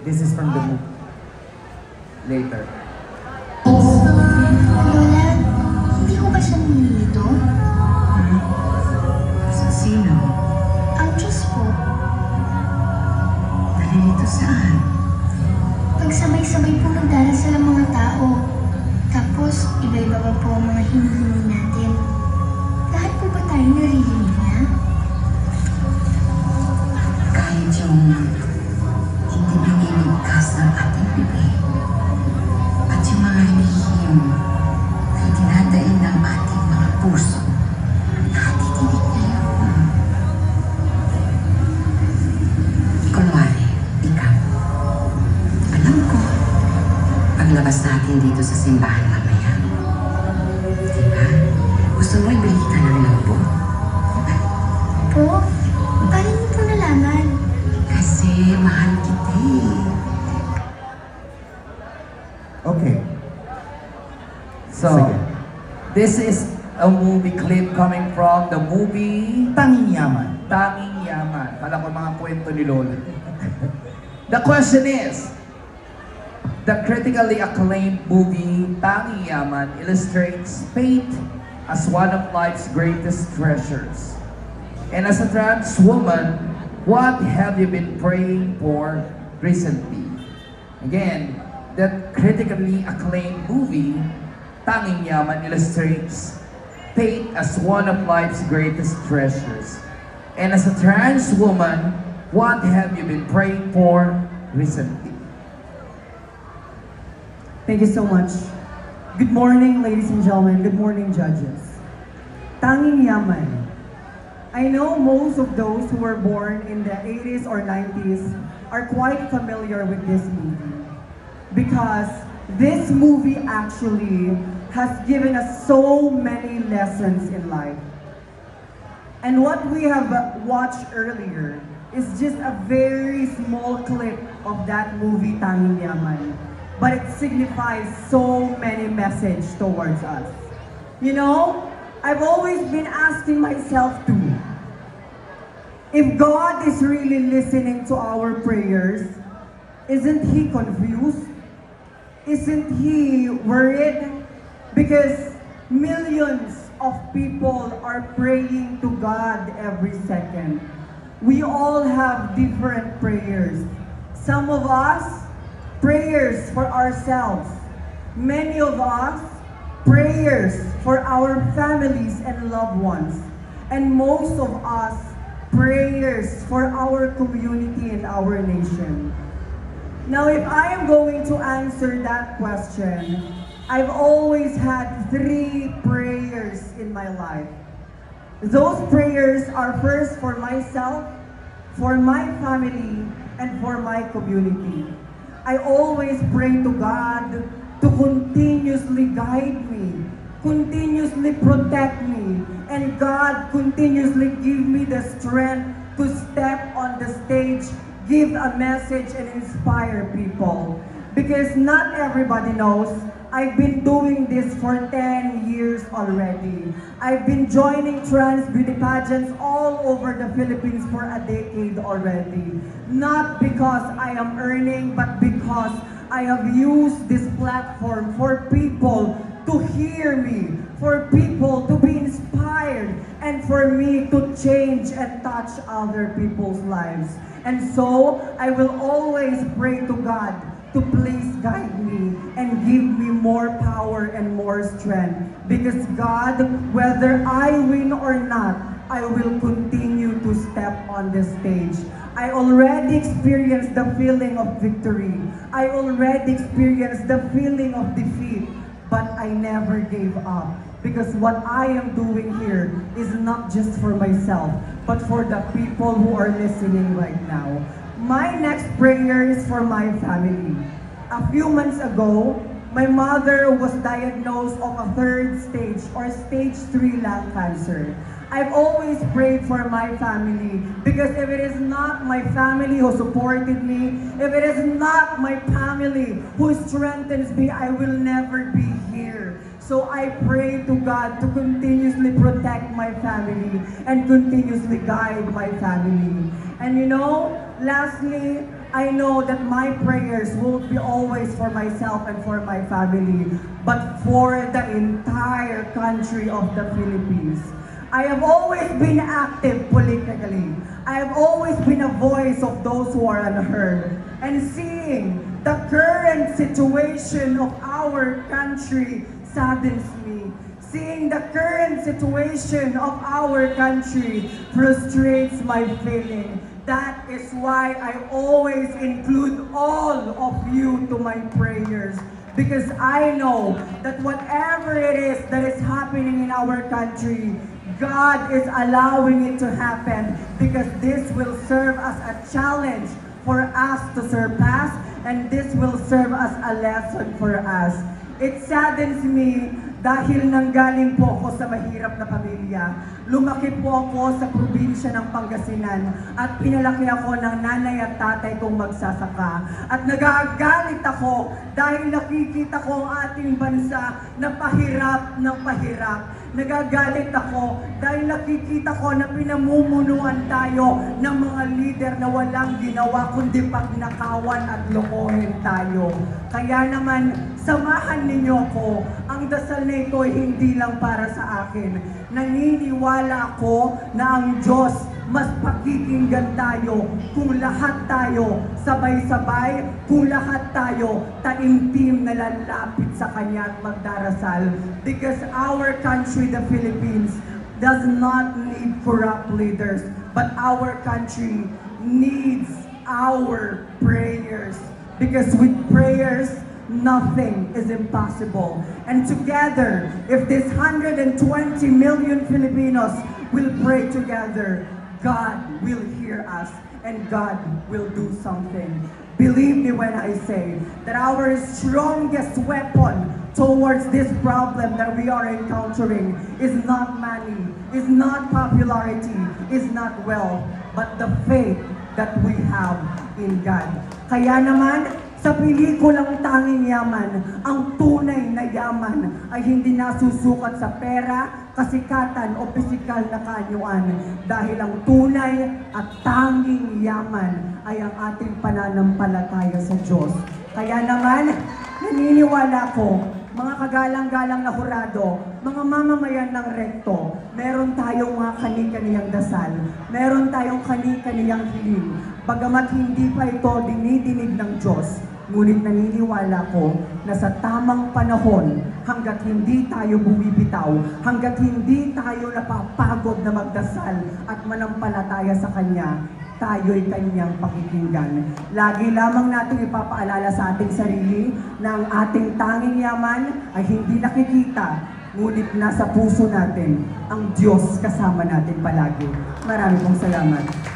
This is from the movie. Later. Lola, hindi ko ba siya nilito? Sa sino? Ang Diyos po. Nalilito saan? Pagsabay-sabay po nagdarasal ang mga tao. Tapos, iba-iba pa po ang mga hinihingi natin. Lahat po ba tayo naririnig niya? Kahit yung hindi biniligtas ng ating bibig at yung mga lihim na itinadain ng ating mga puso, nakatikinig na yun. Kunwari, ikaw. Alam ko, paglabas natin dito sa simbahan mamaya, diba? Gusto mo ibili kita ng lobo? Po? Paano niyo po nalaman? Kasi mahal kita eh. Okay. So, Sige. this is a movie clip coming from the movie Tanging Yaman. Tanging Yaman. Kala ko mga kwento ni Lola. The question is, the critically acclaimed movie Tanging Yaman illustrates faith as one of life's greatest treasures. And as a trans woman, what have you been praying for recently? Again, that critically acclaimed movie, Tanging Yaman, illustrates faith as one of life's greatest treasures. And as a trans woman, what have you been praying for recently? Thank you so much. Good morning, ladies and gentlemen. Good morning, judges. Tanging Yaman. I know most of those who were born in the 80s or 90s are quite familiar with this movie because this movie actually has given us so many lessons in life. And what we have watched earlier is just a very small clip of that movie, Tanging Yaman. But it signifies so many messages towards us. You know, I've always been asking myself too, if God is really listening to our prayers, isn't He confused? Isn't He worried? Because millions of people are praying to God every second. We all have different prayers. Some of us, prayers for ourselves. Many of us, prayers for our families and loved ones. And most of us, prayers for our community and our nation. Now, if I am going to answer that question, I've always had 3 prayers in my life. Those prayers are first for myself, for my family, and for my community. I always pray to God to continuously guide me, continuously protect me, and God continuously give me the strength to step on the stage, give a message, and inspire people. Because not everybody knows, I've been doing this for 10 years already. I've been joining trans beauty pageants all over the Philippines for a decade already. Not because I am earning, but because I have used this platform for people to hear me, for people to be inspired, and for me to change and touch other people's lives. And so, I will always pray to God to please guide me and give me more power and more strength. Because God, whether I win or not, I will continue to step on the stage. I already experienced the feeling of victory. I already experienced the feeling of defeat. But I never gave up. Because what I am doing here is not just for myself, but for the people who are listening right now. My next prayer is for my family. A few months ago, my mother was diagnosed of a 3rd stage or stage 3 lung cancer. I've always prayed for my family because if it is not my family who supported me, if it is not my family who strengthens me, I will never be here. So I pray to God to continuously protect my family and continuously guide my family. And you know, lastly, I know that my prayers won't be always for myself and for my family, but for the entire country of the Philippines. I have always been active politically. I have always been a voice of those who are unheard. And seeing the current situation of our country saddens me. Seeing the current situation of our country frustrates my feeling. That is why I always include all of you to my prayers. Because I know that whatever it is that is happening in our country, God is allowing it to happen because this will serve as a challenge for us to surpass, and this will serve as a lesson for us. It saddens me dahil nanggaling po ako sa mahirap na pamilya. Lumaki po ako sa probinsya ng Pangasinan at pinalaki ako ng nanay at tatay kong magsasaka. At nagagalit ako dahil nakikita ko ang ating bansa na pahirap ng pahirap. Nagagalit ako dahil nakikita ko na pinamumunuan tayo ng mga leader na walang ginawa kundi pagnakawan at lokohin tayo. Kaya naman, samahan ninyo ako. Ang dasal na ito ay hindi lang para sa akin. Naniniwala ako na ang Diyos mas pakikinggan tayo kung lahat tayo sabay-sabay, kung lahat tayo taimtim na lalapit sa Kanya at magdarasal. Because our country, the Philippines, does not need corrupt leaders, but our country needs our prayers. Because with prayers, nothing is impossible. And together, if this 120 million Filipinos will pray together, God will hear us and God will do something. Believe me when I say that our strongest weapon towards this problem that we are encountering is not money, is not popularity, is not wealth, but the faith that we have in God. Kaya naman, sa pelikulang Tanging Yaman, ang tunay na yaman ay hindi nasusukat sa pera, kasikatan o pisikal na kaanyuan. Dahil ang tunay at tanging yaman ay ang ating pananampalataya sa Diyos. Kaya naman, naniniwala ko, mga kagalang-galang na hurado, mga mamamayan ng rekto, meron tayong mga kani-kaniyang dasal, meron tayong kani-kaniyang hiling. Bagamat hindi pa ito dinidinig ng Diyos, ngunit naniniwala ko na sa tamang panahon, hanggat hindi tayo bumibitaw, hanggat hindi tayo napapagod na magdasal at manampalataya sa Kanya, tayo'y Kanyang pakikinggan. Lagi lamang natin ipapaalala sa ating sarili na ang ating tanging yaman ay hindi nakikita, ngunit nasa puso natin ang Diyos kasama natin palagi. Marami pong salamat.